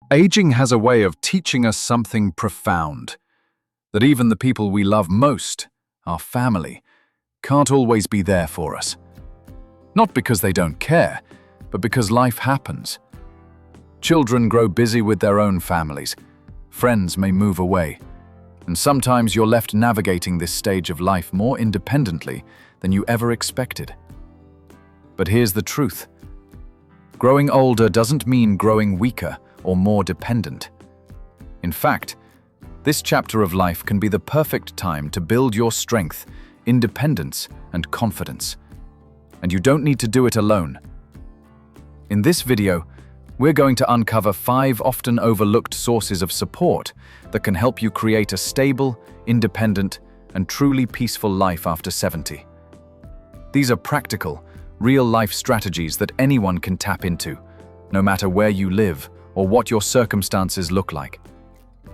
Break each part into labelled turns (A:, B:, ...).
A: Aging has a way of teaching us something profound, that even the people we love most, our family, can't always be there for us. Not because they don't care, but because life happens. Children grow busy with their own families. Friends may move away. And sometimes you're left navigating this stage of life more independently than you ever expected. But here's the truth. Growing older doesn't mean growing weaker or more dependent. In fact, this chapter of life can be the perfect time to build your strength, independence, and confidence. And you don't need to do it alone. In this video, we're going to uncover 5 often overlooked sources of support that can help you create a stable, independent, and truly peaceful life after 70. These are practical, real-life strategies that anyone can tap into, no matter where you live or what your circumstances look like.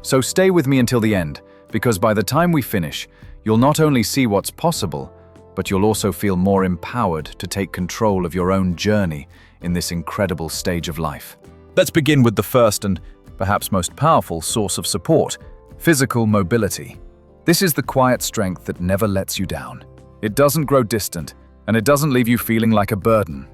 A: So stay with me until the end, because by the time we finish, you'll not only see what's possible, but you'll also feel more empowered to take control of your own journey in this incredible stage of life. Let's begin with the first and perhaps most powerful source of support: physical mobility. This is the quiet strength that never lets you down. It doesn't grow distant, and it doesn't leave you feeling like a burden.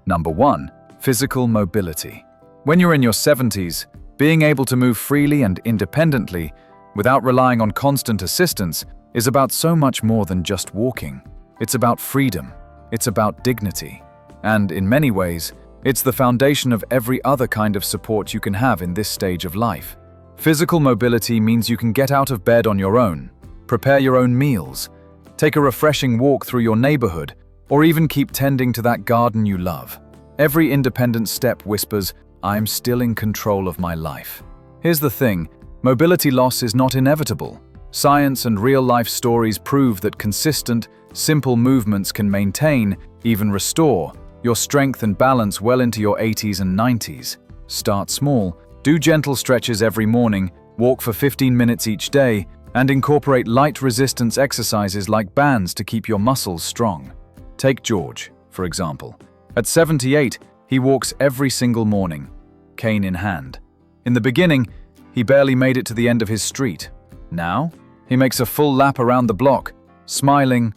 A: Number 1, physical mobility. When you're in your 70s, being able to move freely and independently, without relying on constant assistance, is about so much more than just walking. It's about freedom. It's about dignity. And in many ways, it's the foundation of every other kind of support you can have in this stage of life. Physical mobility means you can get out of bed on your own, prepare your own meals, take a refreshing walk through your neighborhood, or even keep tending to that garden you love. Every independent step whispers, "I'm still in control of my life." Here's the thing, mobility loss is not inevitable. Science and real-life stories prove that consistent, simple movements can maintain, even restore, your strength and balance well into your 80s and 90s. Start small, do gentle stretches every morning, walk for 15 minutes each day, and incorporate light resistance exercises like bands to keep your muscles strong. Take George, for example. At 78, he walks every single morning, cane in hand. In the beginning, he barely made it to the end of his street. Now, he makes a full lap around the block, smiling,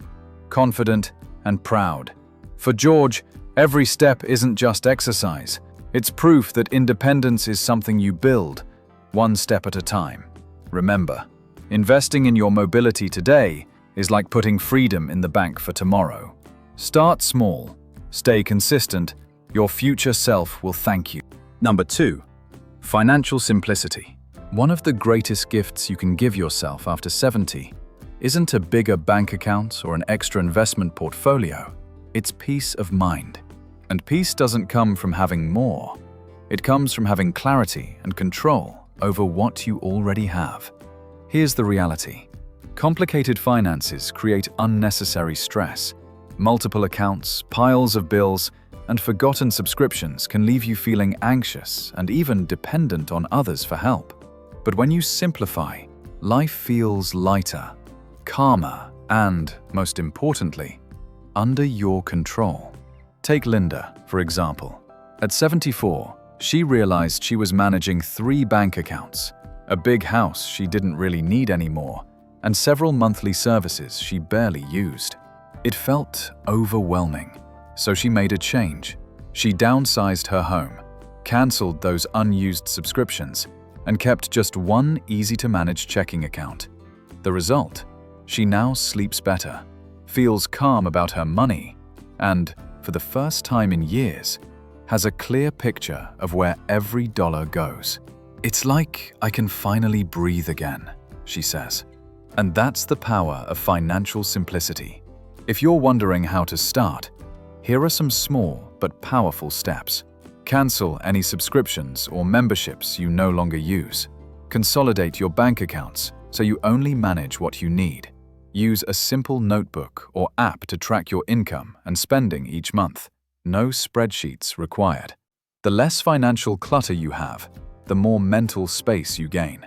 A: confident, and proud. For George, every step isn't just exercise. It's proof that independence is something you build, one step at a time. Remember, investing in your mobility today is like putting freedom in the bank for tomorrow. Start small, stay consistent, your future self will thank you. Number 2, financial simplicity. One of the greatest gifts you can give yourself after 70 isn't a bigger bank account or an extra investment portfolio. It's peace of mind. And peace doesn't come from having more. It comes from having clarity and control over what you already have. Here's the reality. Complicated finances create unnecessary stress. Multiple accounts, piles of bills, and forgotten subscriptions can leave you feeling anxious and even dependent on others for help. But when you simplify, life feels lighter, calmer, and, most importantly, under your control. Take Linda, for example. At 74, she realized she was managing 3 bank accounts, a big house she didn't really need anymore, and several monthly services she barely used. It felt overwhelming, so she made a change. She downsized her home, canceled those unused subscriptions, and kept just one easy-to-manage checking account. The result? She now sleeps better, feels calm about her money, and, for the first time in years, has a clear picture of where every dollar goes. "It's like I can finally breathe again," she says. And that's the power of financial simplicity. If you're wondering how to start, here are some small but powerful steps. Cancel any subscriptions or memberships you no longer use. Consolidate your bank accounts so you only manage what you need. Use a simple notebook or app to track your income and spending each month. No spreadsheets required. The less financial clutter you have, the more mental space you gain.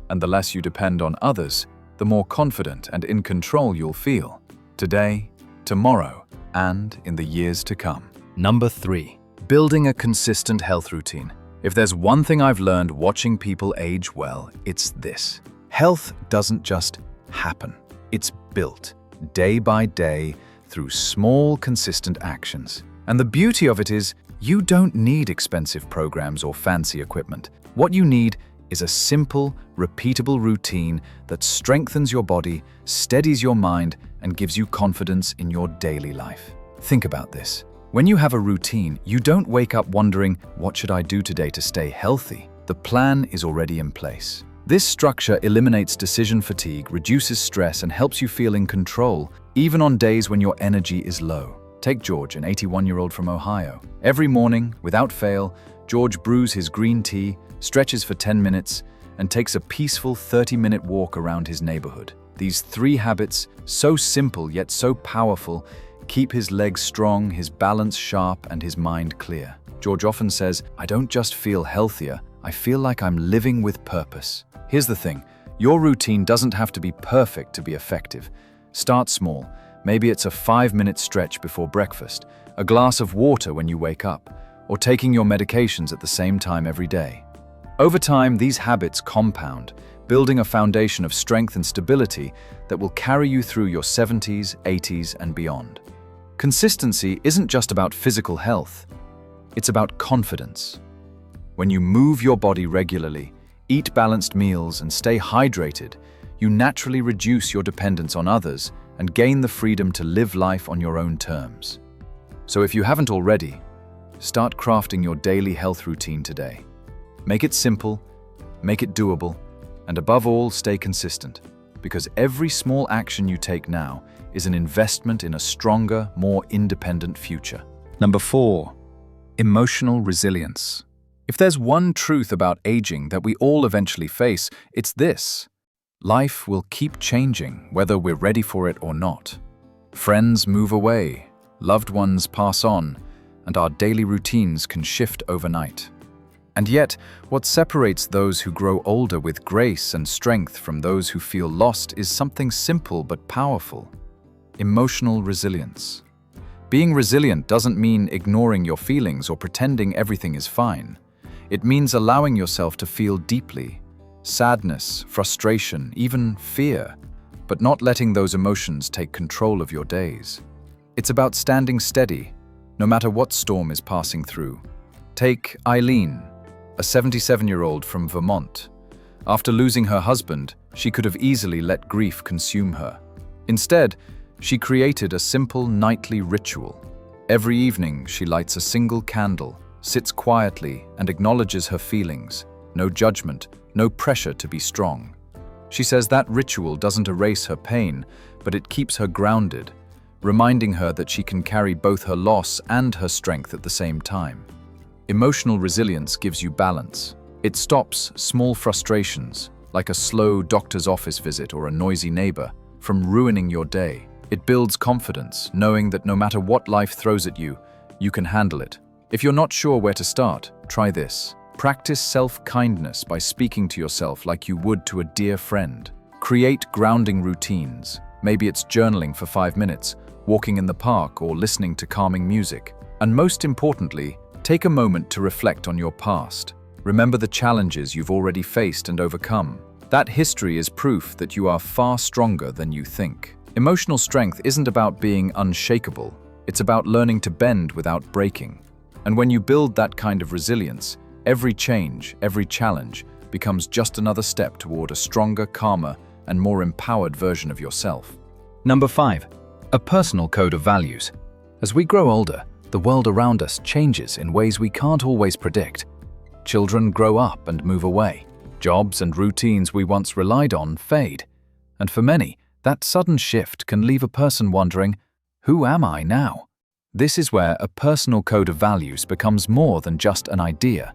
A: And the less you depend on others, the more confident and in control you'll feel. Today, tomorrow, and in the years to come. Number 3. Building a consistent health routine. If there's one thing I've learned watching people age well, it's this. Health doesn't just happen. It's built, day by day, through small, consistent actions. And the beauty of it is, you don't need expensive programs or fancy equipment. What you need is a simple, repeatable routine that strengthens your body, steadies your mind, and gives you confidence in your daily life. Think about this. When you have a routine, you don't wake up wondering, what should I do today to stay healthy? The plan is already in place. This structure eliminates decision fatigue, reduces stress, and helps you feel in control, even on days when your energy is low. Take George, an 81-year-old from Ohio. Every morning, without fail, George brews his green tea, stretches for 10 minutes, and takes a peaceful 30-minute walk around his neighborhood. These 3 habits, so simple yet so powerful, keep his legs strong, his balance sharp, and his mind clear. George often says, "I don't just feel healthier, I feel like I'm living with purpose." Here's the thing, your routine doesn't have to be perfect to be effective. Start small. Maybe it's a 5-minute stretch before breakfast, a glass of water when you wake up, or taking your medications at the same time every day. Over time, these habits compound, building a foundation of strength and stability that will carry you through your 70s, 80s, and beyond. Consistency isn't just about physical health, it's about confidence. When you move your body regularly, eat balanced meals, and stay hydrated, you naturally reduce your dependence on others and gain the freedom to live life on your own terms. So if you haven't already, start crafting your daily health routine today. Make it simple, make it doable, and above all, stay consistent, because every small action you take now is an investment in a stronger, more independent future. Number 4, emotional resilience. If there's one truth about aging that we all eventually face, it's this. Life will keep changing, whether we're ready for it or not. Friends move away, loved ones pass on, and our daily routines can shift overnight. And yet, what separates those who grow older with grace and strength from those who feel lost is something simple but powerful: emotional resilience. Being resilient doesn't mean ignoring your feelings or pretending everything is fine. It means allowing yourself to feel deeply, sadness, frustration, even fear, but not letting those emotions take control of your days. It's about standing steady, no matter what storm is passing through. Take Eileen, a 77-year-old from Vermont. After losing her husband, she could have easily let grief consume her. Instead, she created a simple nightly ritual. Every evening, she lights a single candle, sits quietly, and acknowledges her feelings. No judgment, no pressure to be strong. She says that ritual doesn't erase her pain, but it keeps her grounded, reminding her that she can carry both her loss and her strength at the same time. Emotional resilience gives you balance. It stops small frustrations, like a slow doctor's office visit or a noisy neighbor, from ruining your day. It builds confidence, knowing that no matter what life throws at you, you can handle it. If you're not sure where to start, try this. Practice self-kindness by speaking to yourself like you would to a dear friend. Create grounding routines. Maybe it's journaling for 5 minutes, walking in the park, or listening to calming music. And most importantly, take a moment to reflect on your past. Remember the challenges you've already faced and overcome. That history is proof that you are far stronger than you think. Emotional strength isn't about being unshakable. It's about learning to bend without breaking. And when you build that kind of resilience, every change, every challenge becomes just another step toward a stronger, calmer, and more empowered version of yourself. Number 5, a personal code of values. As we grow older, the world around us changes in ways we can't always predict. Children grow up and move away. Jobs and routines we once relied on fade. And for many, that sudden shift can leave a person wondering, who am I now? This is where a personal code of values becomes more than just an idea.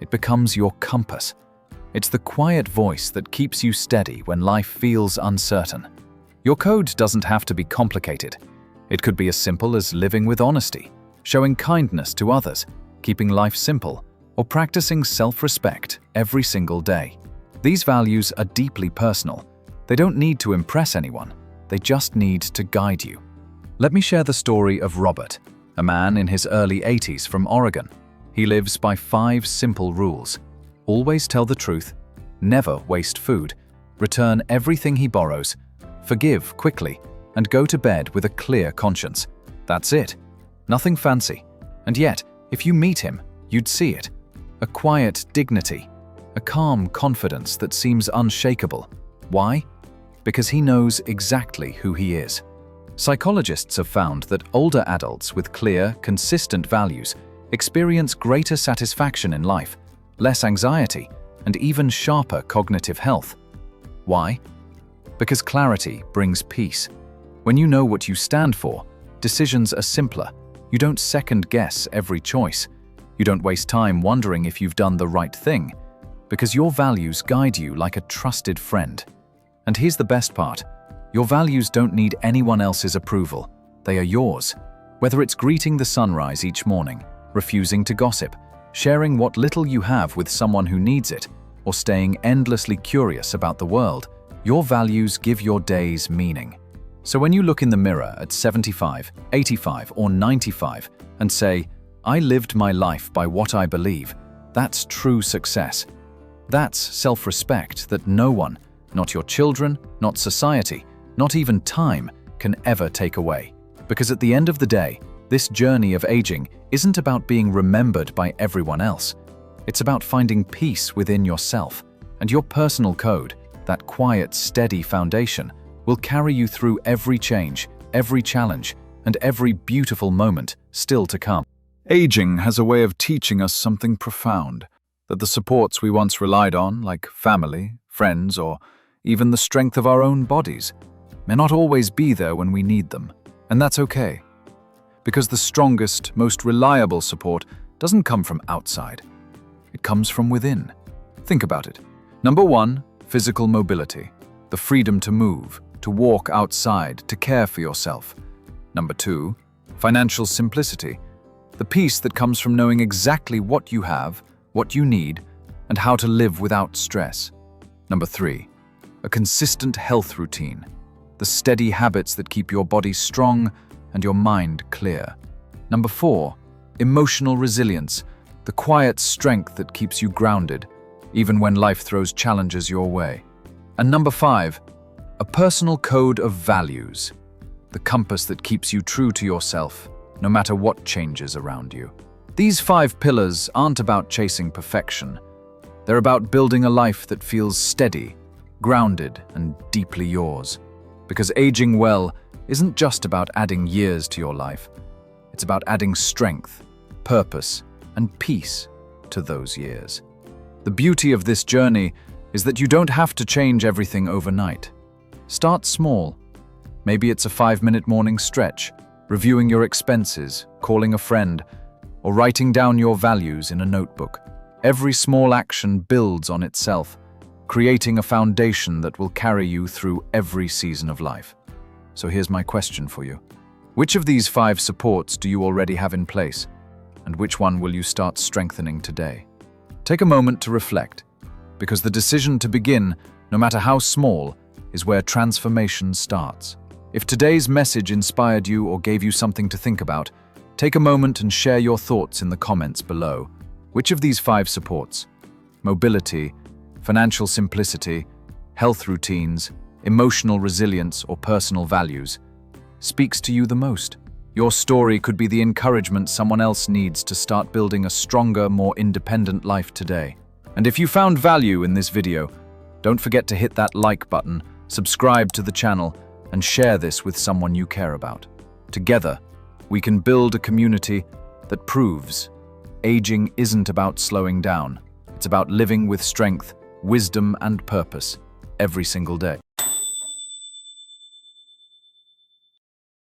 A: It becomes your compass. It's the quiet voice that keeps you steady when life feels uncertain. Your code doesn't have to be complicated. It could be as simple as living with honesty, showing kindness to others, keeping life simple, or practicing self-respect every single day. These values are deeply personal. They don't need to impress anyone. They just need to guide you. Let me share the story of Robert, a man in his early 80s from Oregon. He lives by 5 simple rules. Always tell the truth, never waste food, return everything he borrows, forgive quickly, and go to bed with a clear conscience. That's it. Nothing fancy. And yet, if you meet him, you'd see it. A quiet dignity, a calm confidence that seems unshakable. Why? Because he knows exactly who he is. Psychologists have found that older adults with clear, consistent values experience greater satisfaction in life, less anxiety, and even sharper cognitive health. Why? Because clarity brings peace. When you know what you stand for, decisions are simpler. You don't second-guess every choice. You don't waste time wondering if you've done the right thing, because your values guide you like a trusted friend. And here's the best part. Your values don't need anyone else's approval. They are yours. Whether it's greeting the sunrise each morning, refusing to gossip, sharing what little you have with someone who needs it, or staying endlessly curious about the world, your values give your days meaning. So when you look in the mirror at 75, 85, or 95 and say, "I lived my life by what I believe," that's true success. That's self-respect that no one, not your children, not society, not even time, can ever take away. Because at the end of the day, this journey of aging isn't about being remembered by everyone else. It's about finding peace within yourself, and your personal code, that quiet, steady foundation, will carry you through every change, every challenge, and every beautiful moment still to come. Aging has a way of teaching us something profound, that the supports we once relied on, like family, friends, or even the strength of our own bodies, may not always be there when we need them. And that's okay. Because the strongest, most reliable support doesn't come from outside. It comes from within. Think about it. Number 1, physical mobility. The freedom to move, to walk outside, to care for yourself. Number 2, financial simplicity. The peace that comes from knowing exactly what you have, what you need, and how to live without stress. Number 3, a consistent health routine. The steady habits that keep your body strong and your mind clear. Number 4, emotional resilience. The quiet strength that keeps you grounded, even when life throws challenges your way. And number 5, a personal code of values. The compass that keeps you true to yourself, no matter what changes around you. These 5 pillars aren't about chasing perfection. They're about building a life that feels steady, grounded, and deeply yours. Because aging well isn't just about adding years to your life. It's about adding strength, purpose, and peace to those years. The beauty of this journey is that you don't have to change everything overnight. Start small. Maybe it's a 5-minute morning stretch, reviewing your expenses, calling a friend, or writing down your values in a notebook. Every small action builds on itself, creating a foundation that will carry you through every season of life. So here's my question for you. Which of these 5 supports do you already have in place? And which one will you start strengthening today? Take a moment to reflect, because the decision to begin, no matter how small, is where transformation starts. If today's message inspired you or gave you something to think about, take a moment and share your thoughts in the comments below. Which of these 5 supports, mobility, financial simplicity, health routines, emotional resilience, or personal values, speaks to you the most? Your story could be the encouragement someone else needs to start building a stronger, more independent life today. And if you found value in this video, don't forget to hit that like button, subscribe to the channel, and share this with someone you care about. Together, we can build a community that proves aging isn't about slowing down. It's about living with strength, wisdom, and purpose every single day.